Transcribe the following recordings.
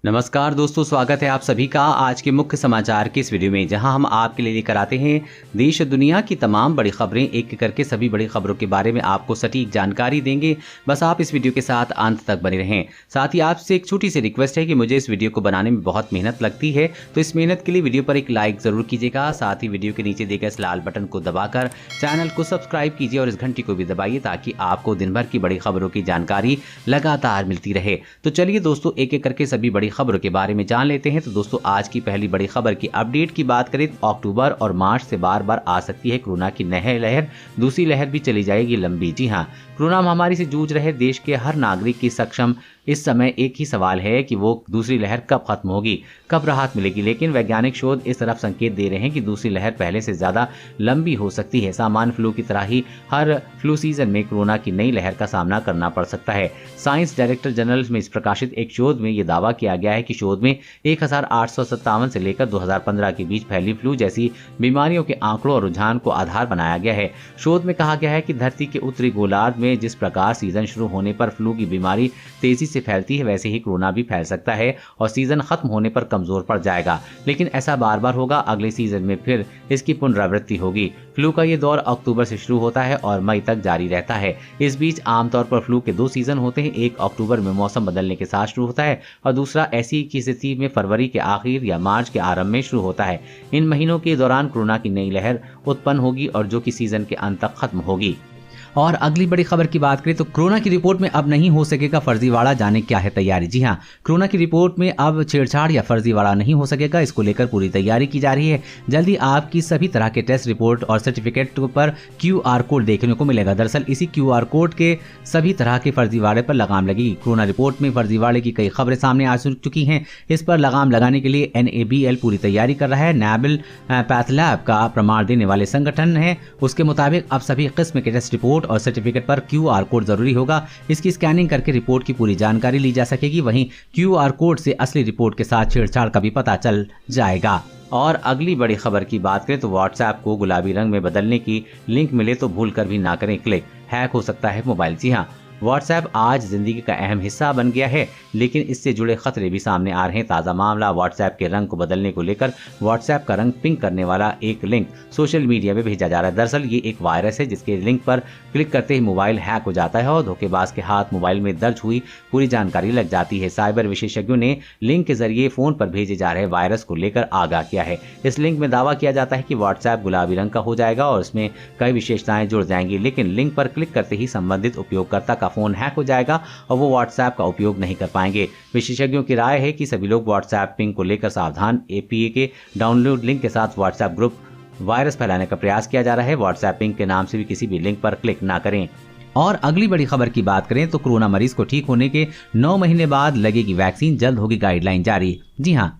नमस्कार दोस्तों, स्वागत है आप सभी का आज के मुख्य समाचार की इस वीडियो में, जहां हम आपके लिए लेकर आते हैं देश दुनिया की तमाम बड़ी खबरें। एक एक करके सभी बड़ी खबरों के बारे में आपको सटीक जानकारी देंगे। बस आप इस वीडियो के साथ अंत तक बने रहें। साथ ही आपसे एक छोटी सी रिक्वेस्ट है कि मुझे इस वीडियो को बनाने में बहुत मेहनत लगती है, तो इस मेहनत के लिए वीडियो पर एक लाइक जरूर कीजिएगा। साथ ही वीडियो के नीचे दिए गए इस लाल बटन को दबाकर चैनल को सब्सक्राइब कीजिए और इस घंटी को भी दबाइए, ताकि आपको दिन भर की बड़ी खबरों की जानकारी लगातार मिलती रहे। तो चलिए दोस्तों, एक एक करके सभी बड़ी खबरों के बारे में जान लेते हैं। तो दोस्तों, आज की पहली बड़ी खबर की अपडेट की बात करें तो अक्टूबर और मार्च से बार बार आ सकती है कोरोना की नई लहर। दूसरी लहर भी चली जाएगी लंबी। जी हां, कोरोना महामारी से जूझ रहे देश के हर नागरिक की सक्षम इस समय एक ही सवाल है कि वो दूसरी लहर कब खत्म होगी, कब राहत मिलेगी। लेकिन वैज्ञानिक शोध इस तरफ संकेत दे रहे हैं कि दूसरी लहर पहले से ज्यादा लंबी हो सकती है। सामान्य फ्लू की तरह ही हर फ्लू सीजन में कोरोना की नई लहर का सामना करना पड़ सकता है। साइंस डायरेक्टर जर्नल में प्रकाशित एक शोध में यह दावा किया गया है कि शोध में 1857 से लेकर 2015 के बीच फैली फ्लू जैसी बीमारियों के आंकड़ों और रुझान को आधार बनाया गया है। शोध में कहा गया है कि धरती के उत्तरी गोलार्ध में जिस प्रकार सीजन शुरू होने पर फ्लू की बीमारी तेजी से फैलती है, वैसे ही कोरोना भी फैल सकता है और सीजन खत्म होने पर कमजोर पड़ जाएगा। लेकिन ऐसा बार बार होगा, अगले सीजन में फिर इसकी पुनरावृत्ति होगी। फ्लू का ये दौर अक्टूबर से शुरू होता है और मई तक जारी रहता है। इस बीच आमतौर पर फ्लू के 2 सीजन होते हैं। एक अक्टूबर में मौसम बदलने के साथ शुरू होता है और दूसरा ऐसी की स्थिति में फरवरी के आखिर या मार्च के आरंभ में शुरू होता है। इन महीनों के दौरान कोरोना की नई लहर उत्पन्न होगी और जो कि सीजन के अंत तक खत्म होगी। और अगली बड़ी खबर की बात करें तो कोरोना की रिपोर्ट में अब नहीं हो सकेगा फर्जीवाड़ा, जाने क्या है तैयारी। जी हां, कोरोना की रिपोर्ट में अब छेड़छाड़ या फर्जीवाड़ा नहीं हो सकेगा। इसको लेकर पूरी तैयारी की जा रही है। जल्दी आपकी सभी तरह के टेस्ट रिपोर्ट और सर्टिफिकेट पर QR कोड देखने को मिलेगा। दरअसल इसी QR कोड के सभी तरह के फर्जीवाड़े पर लगाम लगेगी। कोरोना रिपोर्ट में फर्जीवाड़े की कई खबरें सामने आ चुकी हैं। इस पर लगाम लगाने के लिए NABL पूरी तैयारी कर रहा है। NABL पैथलैब का प्रमाण देने वाले संगठन है। उसके मुताबिक अब सभी किस्म के टेस्ट रिपोर्ट और सर्टिफिकेट पर QR कोड जरूरी होगा। इसकी स्कैनिंग करके रिपोर्ट की पूरी जानकारी ली जा सकेगी। वहीं QR कोड से असली रिपोर्ट के साथ छेड़छाड़ का भी पता चल जाएगा। और अगली बड़ी खबर की बात करें तो WhatsApp को गुलाबी रंग में बदलने की लिंक मिले तो भूल कर भी ना करें क्लिक, हैक हो सकता है मोबाइल। जी हाँ, WhatsApp आज जिंदगी का अहम हिस्सा बन गया है, लेकिन इससे जुड़े खतरे भी सामने आ रहे हैं। ताज़ा मामला WhatsApp के रंग को बदलने को लेकर WhatsApp का रंग पिंक करने वाला एक लिंक सोशल मीडिया में भेजा जा रहा है। दरअसल ये एक वायरस है जिसके लिंक पर क्लिक करते ही मोबाइल हैक हो जाता है और धोखेबाज के हाथ मोबाइल में दर्ज हुई पूरी जानकारी लग जाती है। साइबर विशेषज्ञों ने लिंक के जरिए फोन पर भेजे जा रहे वायरस को लेकर आगाह किया है। इस लिंक में दावा किया जाता है कि WhatsApp गुलाबी रंग का हो जाएगा और इसमें कई विशेषताएं जुड़ जाएंगी, लेकिन लिंक पर क्लिक करते ही संबंधित उपयोगकर्ता का फोन हैक हो जाएगा और वो WhatsApp का उपयोग नहीं कर पाएंगे। विशेषज्ञों की राय है कि सभी लोग WhatsApp पिंग को लेकर सावधान। APK के डाउनलोड लिंक के साथ WhatsApp ग्रुप वायरस फैलाने का प्रयास किया जा रहा है। WhatsApp पिंग के नाम से भी किसी भी लिंक पर क्लिक ना करें। और अगली बड़ी खबर की बात करें तो कोरोना मरीज को ठीक होने के 9 महीने बाद लगेगी वैक्सीन, जल्द होगी गाइडलाइन जारी। जी हाँ,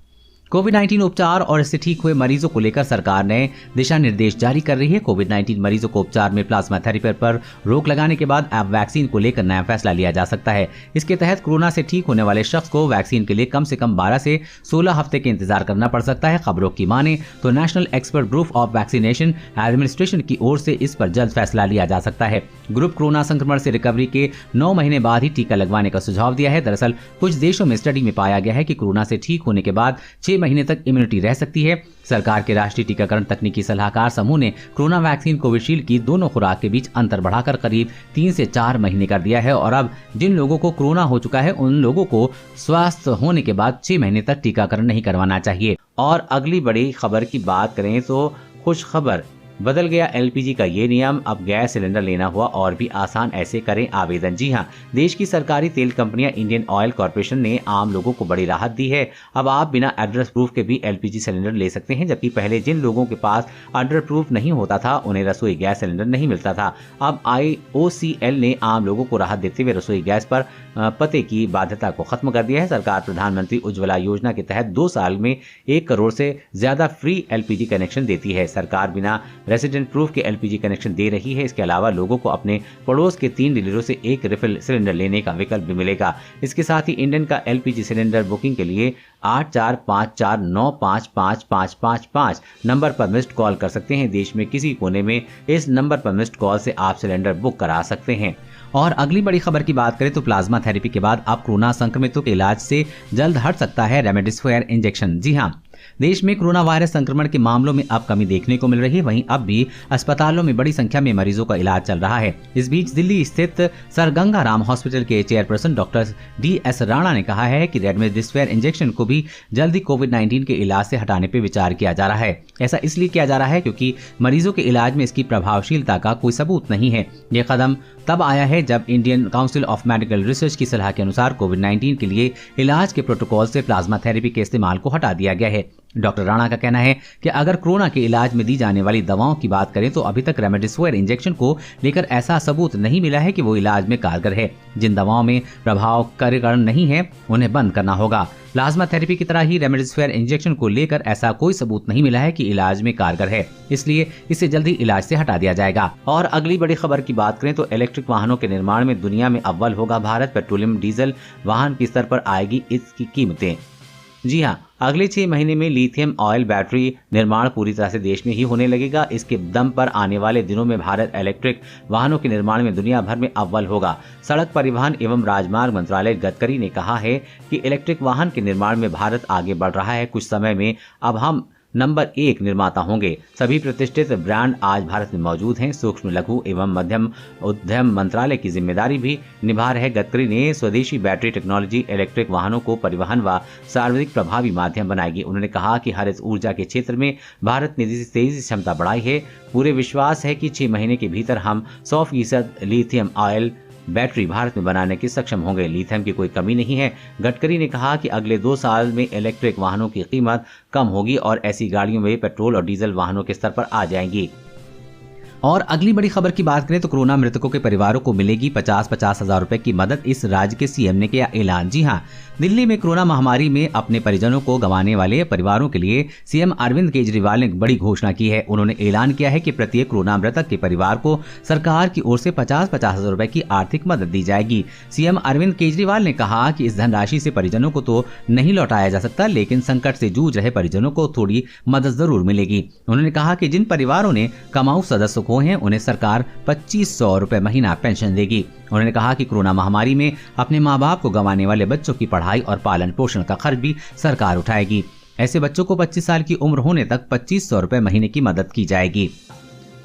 कोविड-19 उपचार और इससे ठीक हुए मरीजों को लेकर सरकार ने दिशा निर्देश जारी कर रही है। कोविड-19 मरीजों को उपचार में प्लाज्मा थेरेपी पर रोक लगाने के बाद अब वैक्सीन को लेकर नया फैसला लिया जा सकता है। इसके तहत कोरोना से ठीक होने वाले शख्स को वैक्सीन के लिए कम से कम 12 से 16 हफ्ते के इंतजार करना पड़ सकता है। खबरों की माने तो national expert group of vaccination administration की ओर से इस पर जल्द फैसला लिया जा सकता है। ग्रुप कोरोना संक्रमण से रिकवरी के 9 महीने बाद ही टीका लगवाने का सुझाव दिया है। दरअसल कुछ देशों में स्टडी में पाया गया है कि कोरोना से ठीक होने के बाद 6 महीने तक इम्यूनिटी रह सकती है। सरकार के राष्ट्रीय टीकाकरण तकनीकी सलाहकार समूह ने कोरोना वैक्सीन कोविशील्ड की दोनों खुराक के बीच अंतर बढ़ाकर करीब 3 से 4 महीने कर दिया है और अब जिन लोगों को कोरोना हो चुका है उन लोगों को स्वस्थ होने के बाद 6 महीने तक टीकाकरण नहीं करवाना चाहिए। और अगली बड़ी खबर की बात करें तो खुश खबर, बदल गया LPG का ये नियम, अब गैस सिलेंडर लेना हुआ और भी आसान, ऐसे करें आवेदन। जी हां, देश की सरकारी तेल कंपनियां इंडियन ऑयल कॉर्पोरेशन ने आम लोगों को बड़ी राहत दी है। अब आप बिना एड्रेस प्रूफ के भी LPG सिलेंडर ले सकते हैं, जबकि पहले जिन लोगों के पास एड्रेस प्रूफ नहीं होता था उन्हें रसोई गैस सिलेंडर नहीं मिलता था। अब IOCL ने आम लोगों को राहत देते हुए रसोई गैस पर पते की बाध्यता को खत्म कर दिया है। सरकार प्रधानमंत्री उज्ज्वला योजना के तहत 2 साल में 1 करोड़ से ज्यादा फ्री LPG कनेक्शन देती है। सरकार बिना रेसिडेंट प्रूफ के LPG कनेक्शन दे रही है। इसके अलावा लोगों को अपने पड़ोस के 3 डीलरों से 1 रिफिल सिलेंडर लेने का विकल्प भी मिलेगा। इसके साथ ही इंडियन का LPG सिलेंडर बुकिंग के लिए 8454955555 नंबर पर मिस्ड कॉल कर सकते हैं। देश में किसी कोने में इस नंबर पर मिस्ड कॉल से आप सिलेंडर बुक करा सकते हैं। और अगली बड़ी खबर की बात करें तो प्लाज्मा थेरेपी के बाद अब कोरोना संक्रमितों के इलाज से जल्द हट सकता है रेमडेसिविर इंजेक्शन। जी हां, देश में कोरोना वायरस संक्रमण के मामलों में अब कमी देखने को मिल रही है। वहीं अब भी अस्पतालों में बड़ी संख्या में मरीजों का इलाज चल रहा है। इस बीच दिल्ली स्थित सर गंगा राम हॉस्पिटल के चेयरपर्सन डॉक्टर DS राणा ने कहा है कि रेमडेसिविर इंजेक्शन को भी जल्दी कोविड-19 के इलाज से हटाने पर विचार किया जा रहा है। ऐसा इसलिए किया जा रहा है क्योंकि मरीजों के इलाज में इसकी प्रभावशीलता का कोई सबूत नहीं है। यह कदम तब आया है जब Indian council of medical research की सलाह के अनुसार कोविड-19 के लिए इलाज के प्रोटोकॉल से प्लाज्मा थेरेपी के इस्तेमाल को हटा दिया गया है। डॉक्टर राणा का कहना है कि अगर कोरोना के इलाज में दी जाने वाली दवाओं की बात करें तो अभी तक रेमडेसिविर इंजेक्शन को लेकर ऐसा सबूत नहीं मिला है कि वो इलाज में कारगर है। जिन दवाओं में प्रभावकारी नहीं है उन्हें बंद करना होगा। प्लाज्मा थेरेपी की तरह ही रेमडेसिविर इंजेक्शन को लेकर ऐसा कोई सबूत नहीं मिला है कि इलाज में कारगर है, इसलिए इसे जल्दी इलाज से हटा दिया जाएगा। और अगली बड़ी खबर की बात करें तो इलेक्ट्रिक वाहनों के निर्माण में दुनिया में अव्वल होगा भारत। पेट्रोलियम डीजल वाहन की स्तर पर आएगी इसकी कीमतें। जी हाँ, अगले 6 महीने में लिथियम ऑयल बैटरी निर्माण पूरी तरह से देश में ही होने लगेगा। इसके दम पर आने वाले दिनों में भारत इलेक्ट्रिक वाहनों के निर्माण में दुनिया भर में अव्वल होगा। सड़क परिवहन एवं राजमार्ग मंत्रालय गडकरी ने कहा है कि इलेक्ट्रिक वाहन के निर्माण में भारत आगे बढ़ रहा है। कुछ समय में अब हम नंबर 1 निर्माता होंगे। सभी प्रतिष्ठित ब्रांड आज भारत में मौजूद हैं। सूक्ष्म लघु एवं मध्यम उद्यम मंत्रालय की जिम्मेदारी भी निभा रहे गडकरी ने स्वदेशी बैटरी टेक्नोलॉजी इलेक्ट्रिक वाहनों को परिवहन व सार्वजनिक प्रभावी माध्यम बनाएगी। उन्होंने कहा कि हरित ऊर्जा के क्षेत्र में भारत ने तेजी से क्षमता बढ़ाई है। पूरे विश्वास है कि 6 महीने के भीतर हम 100% लिथियम ऑयल बैटरी भारत में बनाने के सक्षम होंगे। लिथियम की कोई कमी नहीं है। गडकरी ने कहा कि अगले 2 साल में इलेक्ट्रिक वाहनों की कीमत कम होगी और ऐसी गाड़ियों में पेट्रोल और डीजल वाहनों के स्तर पर आ जाएंगी। और अगली बड़ी खबर की बात करें तो कोरोना मृतकों के परिवारों को मिलेगी 50-50 हजार रुपए की मदद। इस राज्य के सीएम ने किया ऐलान। जी हां, दिल्ली में कोरोना महामारी में अपने परिजनों को गंवाने वाले परिवारों के लिए सीएम अरविंद केजरीवाल ने बड़ी घोषणा की है। उन्होंने ऐलान किया है कि प्रत्येक कोरोना मृतक के परिवार को सरकार की ओर से 50-50 हजार रुपए की आर्थिक मदद दी जाएगी। सीएम अरविंद केजरीवाल ने कहा कि इस धनराशि से परिजनों को तो नहीं लौटाया जा सकता, लेकिन संकट से जूझ रहे परिजनों को थोड़ी मदद जरूर मिलेगी। उन्होंने कहा कि जिन परिवारों ने कमाऊ सदस्य को हैं उन्हें सरकार 2500 रुपए महीना पेंशन देगी। उन्होंने कहा कि कोरोना महामारी में अपने माँ बाप को गंवाने वाले बच्चों की पढ़ाई और पालन पोषण का खर्च भी सरकार उठाएगी। ऐसे बच्चों को 25 साल की उम्र होने तक 2500 रुपए महीने की मदद की जाएगी।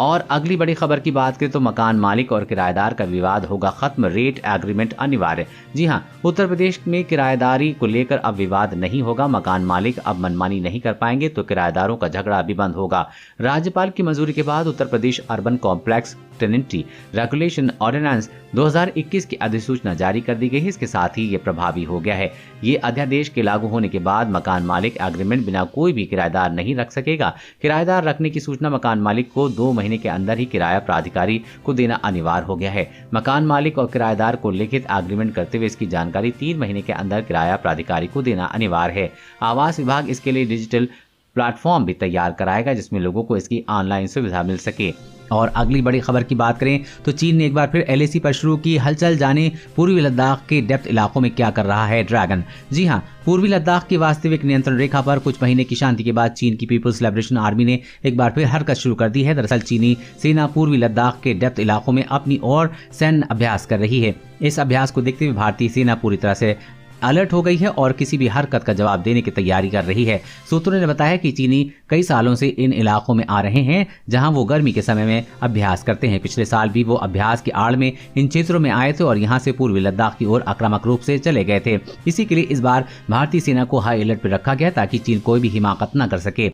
और अगली बड़ी खबर की बात करें तो मकान मालिक और किराएदार का विवाद होगा खत्म, रेट एग्रीमेंट अनिवार्य। जी हां, उत्तर प्रदेश में किराएदारी को लेकर अब विवाद नहीं होगा। मकान मालिक अब मनमानी नहीं कर पाएंगे तो किराएदारों का झगड़ा भी बंद होगा। राज्यपाल की मंजूरी के बाद Uttar Pradesh urban complex टेनेंटी regulation ordinance 2021 की अधिसूचना जारी कर दी गई है। इसके साथ ही ये प्रभावी हो गया है। ये अध्यादेश के लागू होने के बाद मकान मालिक एग्रीमेंट बिना कोई भी किराएदार नहीं रख सकेगा। किराएदार रखने की सूचना मकान मालिक को 2 महीने के अंदर ही किराया प्राधिकारी को देना अनिवार्य हो गया है। मकान मालिक और किराएदार को लिखित एग्रीमेंट करते हुए इसकी जानकारी 3 महीने के अंदर किराया प्राधिकारी को देना अनिवार्य है। आवास विभाग इसके लिए डिजिटल प्लेटफॉर्म भी तैयार कराएगा जिसमें लोगों को इसकी ऑनलाइन सुविधा मिल सके। और अगली बड़ी खबर की बात करें तो चीन ने एक बार फिर LAC पर शुरू की हलचल। जाने पूर्वी लद्दाख के डेप्थ इलाकों में क्या कर रहा है ड्रैगन। जी हां, पूर्वी लद्दाख की वास्तविक नियंत्रण रेखा पर कुछ महीने की शांति के बाद चीन की पीपुल्स लिबरेशन आर्मी ने एक बार फिर हरकत शुरू कर दी है। दरअसल चीनी सेना पूर्वी लद्दाख के डेप्थ इलाकों में अपनी और सैन्य अभ्यास कर रही है। इस अभ्यास को देखते हुए भारतीय सेना पूरी तरह से अलर्ट हो गई है और किसी भी हरकत का जवाब देने की तैयारी कर रही है। सूत्रों ने बताया कि चीनी कई सालों से इन इलाकों में आ रहे हैं जहां वो गर्मी के समय में अभ्यास करते हैं। पिछले साल भी वो अभ्यास की आड़ में इन क्षेत्रों में आए थे और यहां से पूर्वी लद्दाख की ओर आक्रामक रूप से चले गए थे। इसी के लिए इस बार भारतीय सेना को हाई अलर्ट पर रखा गया ताकि चीन कोई भी हिमाकत न कर सके।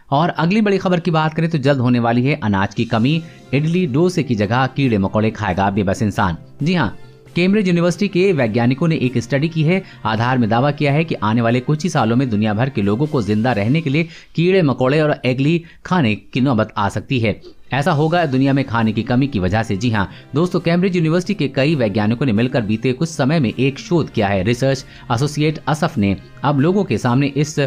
और अगली बड़ी खबर की बात करें तो जल्द होने वाली है अनाज की कमी। इडली डोसे की जगह कीड़े मकोड़े खाएगा बेबस इंसान। जी हाँ, कैम्ब्रिज यूनिवर्सिटी के वैज्ञानिकों ने एक स्टडी की है। आधार में दावा किया है कि आने वाले कुछ ही सालों में दुनिया भर के लोगों को जिंदा रहने के लिए कीड़े मकोड़े और एगली खाने की नौबत आ सकती है। ऐसा होगा दुनिया में खाने की कमी की वजह से। जी हाँ दोस्तों, कैम्ब्रिज यूनिवर्सिटी के कई वैज्ञानिकों ने मिलकर बीते कुछ समय में एक शोध किया है। रिसर्च एसोसिएट असफ ने अब लोगों के सामने इस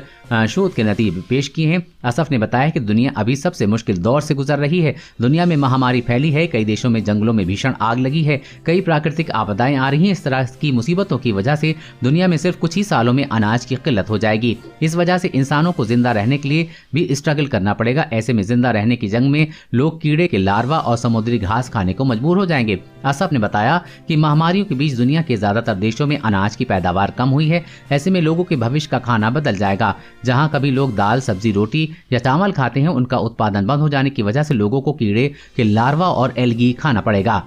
शोध के नतीजे पेश किए हैं। असफ ने बताया कि दुनिया अभी सबसे मुश्किल दौर से गुजर रही है। दुनिया में महामारी फैली है, कई देशों में जंगलों में भीषण आग लगी है, कई प्राकृतिक आपदाएं आ रही हैं। इस तरह की मुसीबतों की वजह से दुनिया में सिर्फ कुछ ही सालों में अनाज की किल्लत हो जाएगी। इस वजह से इंसानों को जिंदा रहने के लिए भी स्ट्रगल करना पड़ेगा। ऐसे में जिंदा रहने की जंग में लोग लोग कीड़े के लार्वा और समुद्री घास खाने को मजबूर हो जाएंगे। असफ ने बताया कि महामारियों के बीच दुनिया के ज्यादातर देशों में अनाज की पैदावार कम हुई है। ऐसे में लोगों के भविष्य का खाना बदल जाएगा। जहां कभी लोग दाल, सब्जी, रोटी या चावल खाते हैं, उनका उत्पादन बंद हो जाने की वजह से लोगों को कीड़े के लार्वा और एल्गी खाना पड़ेगा।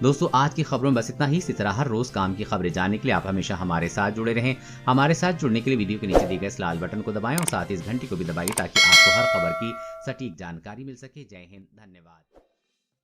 दोस्तों, आज की खबरों में बस इतना ही। इसी तरह हर रोज काम की खबरें जानने के लिए आप हमेशा हमारे साथ जुड़े रहें। हमारे साथ जुड़ने के लिए वीडियो के नीचे दिए गए इस लाल बटन को दबाएं और साथ ही इस घंटी को भी दबाइए ताकि आपको हर खबर की सटीक जानकारी मिल सके। जय हिंद, धन्यवाद।